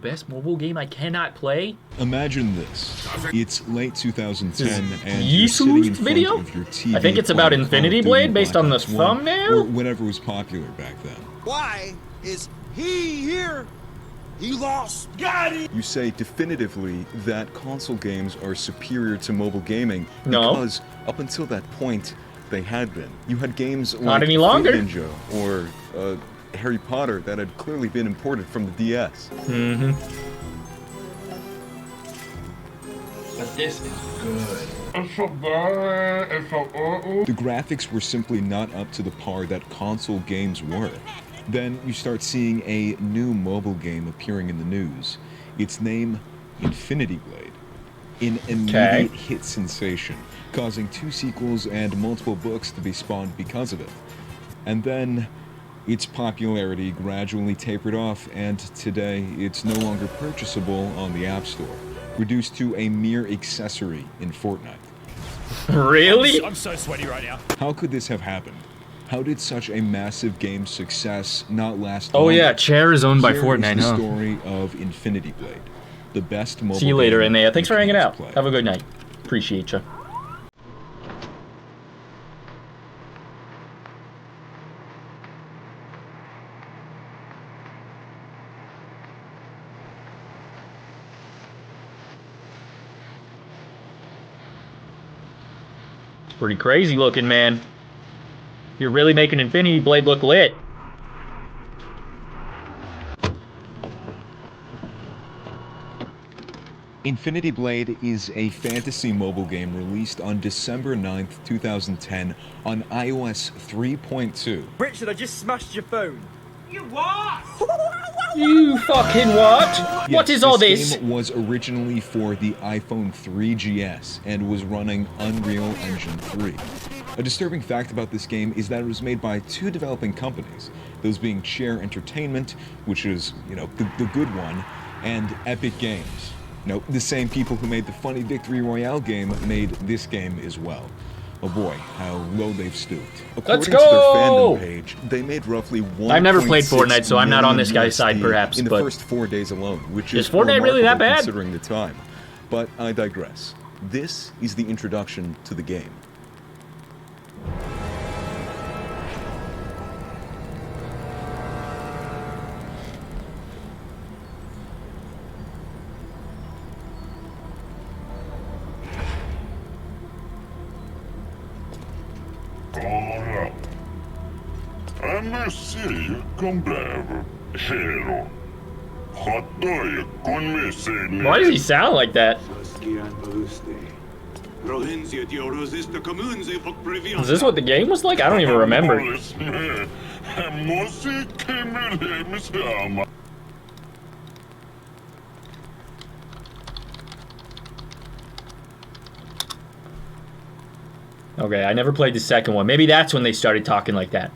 Best mobile game I cannot play? Imagine this. It's late 2010 and you're sitting in front video? Of your TV. I think it's about Infinity Blade based on the thumbnail? Or whatever was popular back then. Why is he here? He lost. Got it! You say definitively that console games are superior to mobile gaming because up until that point, they had been. You had games Not like any longer. Ninja or Harry Potter that had clearly been imported from the DS. Mm-hmm. But this is good. It's so bad. It's so The graphics were simply not up to the par that console games were. Then you start seeing a new mobile game appearing in the news. Its name, Infinity Blade. An immediate hit sensation, causing 2 sequels and multiple books to be spawned because of it. And then its popularity gradually tapered off, and today it's no longer purchasable on the App Store, reduced to a mere accessory in Fortnite. Really? I'm so sweaty right now. How could this have happened? How did such a massive game success not last Oh long? yeah, Chair is owned by Here Fortnite, is the huh? story of Infinity Blade, the best mobile See you later, game Enea. Thanks for hanging out. play. Have a good night. Appreciate you. Pretty crazy looking, man. You're really making Infinity Blade look lit. Infinity Blade is a fantasy mobile game released on December 9th, 2010 on iOS 3.2. Richard, I just smashed your phone. You what? You fucking what? What is all this? This game was originally for the iPhone 3GS and was running Unreal Engine 3. A disturbing fact about this game is that it was made by 2 developing companies, those being Chair Entertainment, which is, the good one, and Epic Games. The same people who made the funny Victory Royale game made this game as well. Oh boy, how low they've stooped. Let's According go! to their fandom page, they made roughly 1. I've never played Fortnite, so I'm not on this guy's side, perhaps, in the but first 4 days alone, which is is Fortnite really that remarkable bad? considering the time. But I digress. This is the introduction to the game. Ora. Anassi con bravo. Hero. Hotdog con me se. Why does he sound like that? Is this what the game was like? I don't even remember. Okay, I never played the second one. Maybe that's when they started talking like that.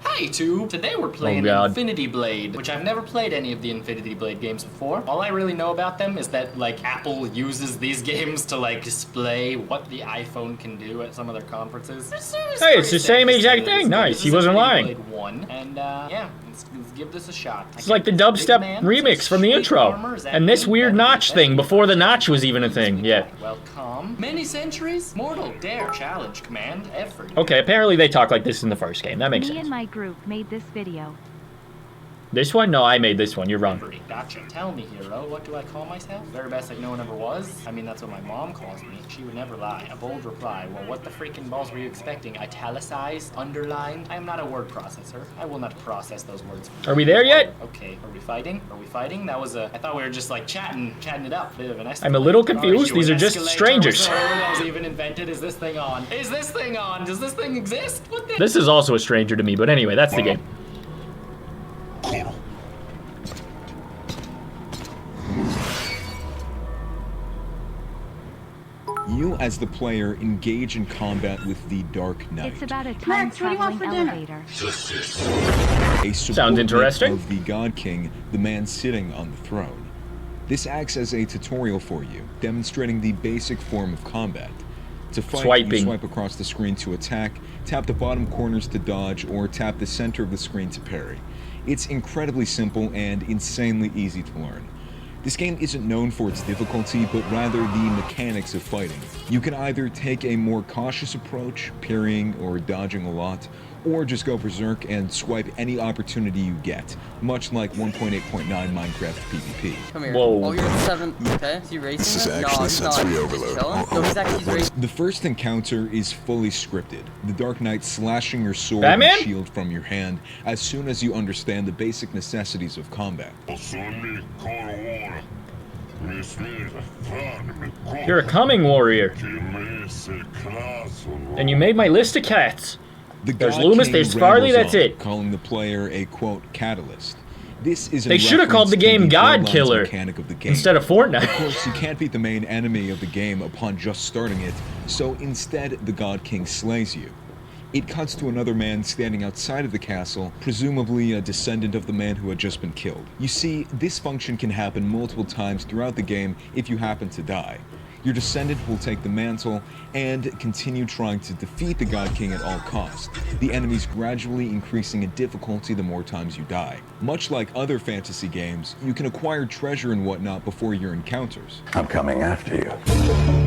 Hey tube! Today we're playing God. Infinity Blade, which I've never played any of the Infinity Blade games before. All I really know about them is that, Apple uses these games to, display what the iPhone can do at some of their conferences. Hey, it's the same exact thing. Nice, he wasn't lying. Blade 1, and, yeah, let's give this a shot. It's like the dubstep remix from the intro. And this weird notch thing before the notch was even a thing. Yeah. Welcome. Many centuries? Mortal, dare, challenge, command, effort. Okay, apparently they talk like this in the first game. That makes Me sense. and my group made this video. This one? No, I made this one. You're wrong. Gotcha. Tell me, hero, what do I call myself? Very best like no one ever was? I mean, that's what my mom calls me. She would never lie. A bold reply. Well, what the freaking balls were you expecting? Italicized? Underlined? I am not a word processor. I will not process those words. Are we there yet? Okay, are we fighting? Are we fighting? That was I thought we were just chatting it up. Bit of an escalate. I'm a little confused. These are just strangers. That was even invented. Is this thing on? Is this thing on? Does this thing exist? What the? This is also a stranger to me, but anyway, that's the game. You, as the player, engage in combat with the Dark Knight, It's about a time-traveling elevator. a Sounds subordinate interesting. of the God King, the man sitting on the throne. This acts as a tutorial for you, demonstrating the basic form of combat. To fight, Swiping. you swipe across the screen to attack, tap the bottom corners to dodge, or tap the center of the screen to parry. It's incredibly simple and insanely easy to learn. This game isn't known for its difficulty, but rather the mechanics of fighting. You can either take a more cautious approach, parrying or dodging a lot, or just go berserk and swipe any opportunity you get, much like 1.8.9 Minecraft PvP. Come here. Whoa. Oh, you're the 7th. Okay, is he racing? This is No, actually he's not. sensory He's overload. chilling. No, he's actually racing. The first encounter is fully scripted. The Dark Knight slashing your sword Batman? and shield from your hand as soon as you understand the basic necessities of combat. You're a coming warrior. And you made my list of cats. The There's God Loomis, King there's Farley, rambles that's on, it. calling the player a, quote, catalyst. This is They should have called the game God Killer mechanic of the game. instead of Of Fortnite. course, you can't beat the main enemy of the game upon just starting it, so instead the God King slays you. It cuts to another man standing outside of the castle, presumably a descendant of the man who had just been killed. You see, this function can happen multiple times throughout the game if you happen to die. Your descendant will take the mantle and continue trying to defeat the God King at all costs, the enemies gradually increasing in difficulty the more times you die. Much like other fantasy games, you can acquire treasure and whatnot before your encounters. I'm coming after you.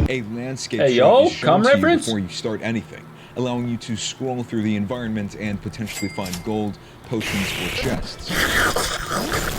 A landscape Hey, shot yo, is shown cum to you reference? before you start anything, allowing you to scroll through the environment and potentially find gold, potions, or chests.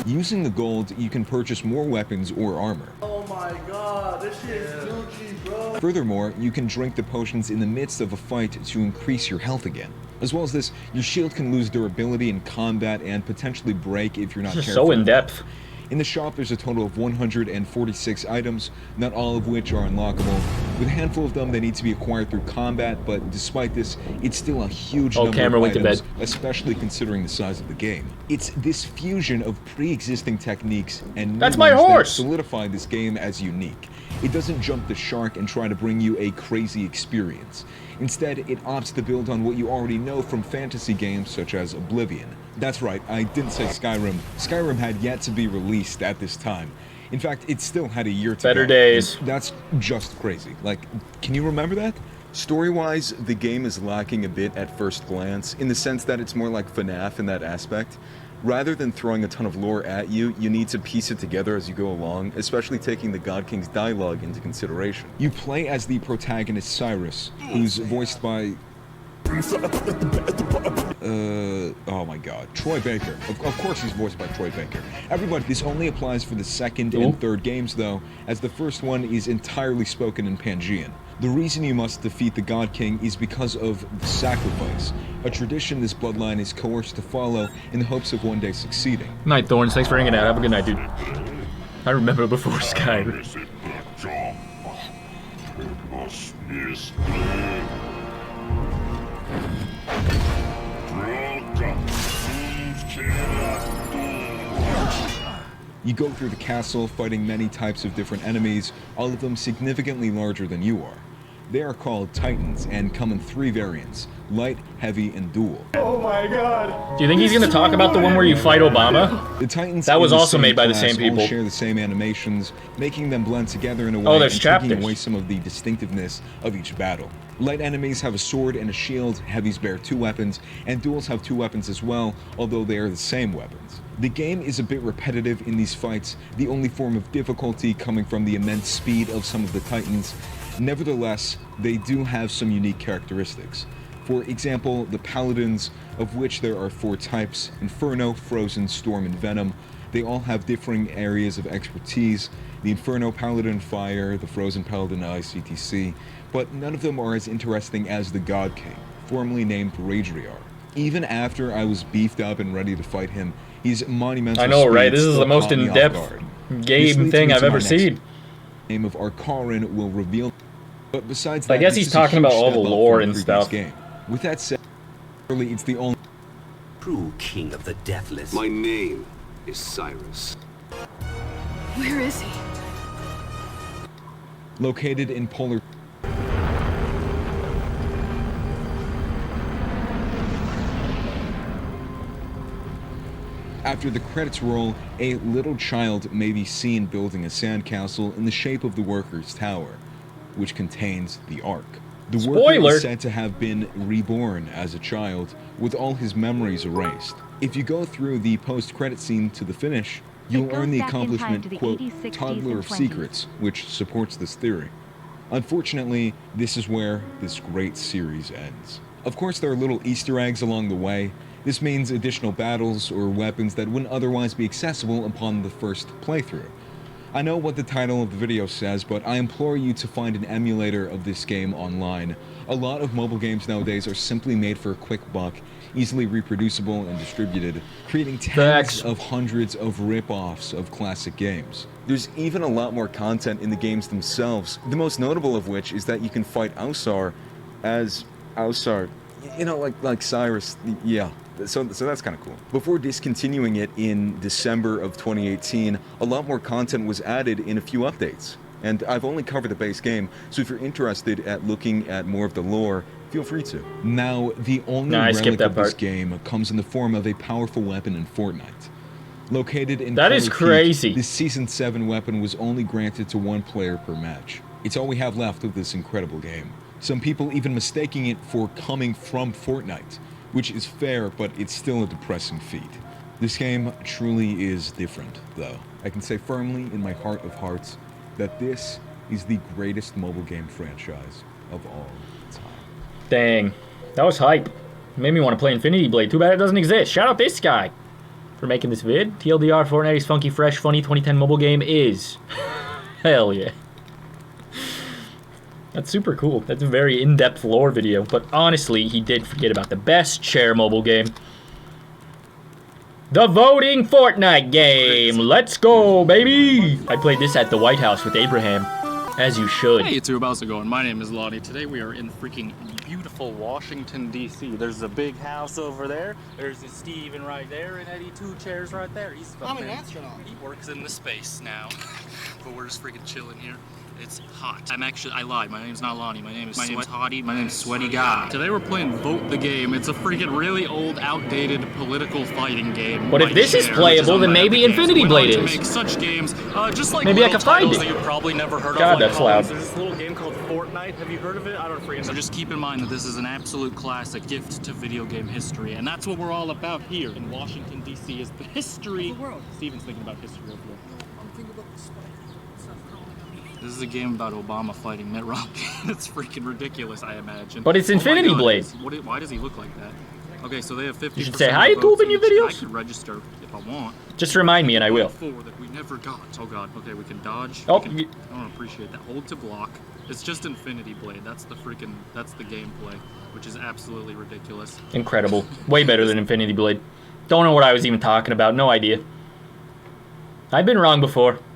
Using the gold, you can purchase more weapons or armor. Oh my god, this shit is Gucci, bro. Furthermore, you can drink the potions in the midst of a fight to increase your health again. As well as this, your shield can lose durability in combat and potentially break if you're not This is careful. so in-depth. In the shop, there's a total of 146 items, not all of which are unlockable. With a handful of them, they need to be acquired through combat, but despite this, it's still a huge number camera of went to items, bed. especially considering the size of the game. It's this fusion of pre-existing techniques and new That's my ones that horse! solidify this game as unique. It doesn't jump the shark and try to bring you a crazy experience. Instead, it opts to build on what you already know from fantasy games such as Oblivion. That's right, I didn't say Skyrim. Skyrim had yet to be released at this time. In fact, it still had a year to go. Better days. That's just crazy. Like, can you remember that? Story-wise, the game is lacking a bit at first glance, in the sense that it's more like FNAF in that aspect. Rather than throwing a ton of lore at you, you need to piece it together as you go along, especially taking the God King's dialogue into consideration. You play as the protagonist Cyrus, who's voiced by... oh my god, Troy Baker. Of course he's voiced by Troy Baker. Everybody, this only applies for the second and third games though, as the first one is entirely spoken in Pangean. The reason you must defeat the God King is because of the sacrifice, a tradition this bloodline is coerced to follow in the hopes of one day succeeding. Night, Thorns. Thanks for hanging out. Have a good night, dude. I remember before Skyrim. You go through the castle fighting many types of different enemies, all of them significantly larger than you are. They are called Titans and come in 3 variants: light, heavy, and dual. Oh my god. Do you think he's gonna talk about the one where you fight Obama? The Titans That was in the also same made by the class same people. all share the same animations, making them blend together in a way Oh, there's and taking chapters. away some of the distinctiveness of each battle. Light enemies have a sword and a shield, heavies bear 2 weapons, and duals have 2 weapons as well, although they are the same weapons. The game is a bit repetitive in these fights, the only form of difficulty coming from the immense speed of some of the Titans. Nevertheless, they do have some unique characteristics. For example, the Paladins, of which there are 4 types: Inferno, Frozen, Storm, and Venom. They all have differing areas of expertise. The Inferno Paladin Fire, the Frozen Paladin Ice, etc. But none of them are as interesting as the God King, formerly named Radriar. Even after I was beefed up and ready to fight him, his monumental I know, right? speed This is still the most caught me off in-depth guard. This game leads thing me I've to my ever next seen. name of Arkarin will reveal. But besides I that, guess this he's is a talking huge about all step the up lore from and previous stuff. Game. With that said, it's the only True king of the deathless. My name is Cyrus. Where is he? located in polar. After the credits roll, a little child may be seen building a sandcastle in the shape of the Workers' Tower, which contains the Ark. The worker Spoiler. is said to have been reborn as a child, with all his memories erased. If you go through the post-credit scene to the finish, you'll earn the accomplishment, quote, Toddler of Secrets, which supports this theory. Unfortunately, this is where this great series ends. Of course, there are little Easter eggs along the way. This means additional battles or weapons that wouldn't otherwise be accessible upon the first playthrough. I know what the title of the video says, but I implore you to find an emulator of this game online. A lot of mobile games nowadays are simply made for a quick buck, easily reproducible and distributed, creating tens of hundreds of rip-offs of classic games. There's even a lot more content in the games themselves, the most notable of which is that you can fight Ausar as Ausar, you know, like Cyrus, yeah. So that's kind of cool. Before discontinuing it in December of 2018, a lot more content was added in a few updates. And I've only covered the base game, so if you're interested at looking at more of the lore, feel free to. Now, the only relic of this game comes in the form of a powerful weapon in Fortnite. Located in That is crazy. This Season 7 weapon was only granted to one player per match. It's all we have left of this incredible game. Some people even mistaking it for coming from Fortnite, which is fair, but it's still a depressing feat. This game truly is different, though. I can say firmly in my heart of hearts that this is the greatest mobile game franchise of all time. Dang. That was hype. Made me want to play Infinity Blade. Too bad it doesn't exist. Shout out this guy for making this vid. TLDR, Fortnite's funky, fresh, funny 2010 mobile game is. Hell yeah. That's super cool. That's a very in-depth lore video. But honestly, he did forget about the best share mobile game. The voting Fortnite game. Let's go, baby. I played this at the White House with Abraham. As you should. Hey YouTube, how's it going? My name is Lonnie. Today we are in freaking beautiful Washington, D.C. There's a big house over there. There's a Steven right there and Eddie, 2 chairs right there. He's I'm an astronaut. He works in the space now. But we're just freaking chilling here. It's hot. I lied. My name's not Lonnie. My name is Hottie. My name's Sweaty Guy. Today we're playing Vote the Game. It's a freaking really old, outdated political fighting game. But if this is playable, then maybe Infinity Blade is. Make such games, just like maybe I can find it. That you probably never heard God, of. that's loud. There's this little game called Fortnite. Have you heard of it? I don't freaking know. So just keep in mind that this is an absolute classic gift to video game history, and that's what we're all about here in Washington, D.C. is the history. Of the world. Steven's thinking about history of the world. I'm thinking about the spider. This is a game about Obama fighting Mitt Romney. It's freaking ridiculous, I imagine. But it's Infinity Blade. Why does he look like that? Okay, so they have 50%. You should say hi, YouTube, in your videos. I could register if I want. Just remind me and I will. That we never got. Oh god. Okay, we can dodge. Oh, I don't appreciate that. Hold to block. It's just Infinity Blade. That's the gameplay, which is absolutely ridiculous. Incredible. Way better than Infinity Blade. Don't know what I was even talking about. No idea. I've been wrong before.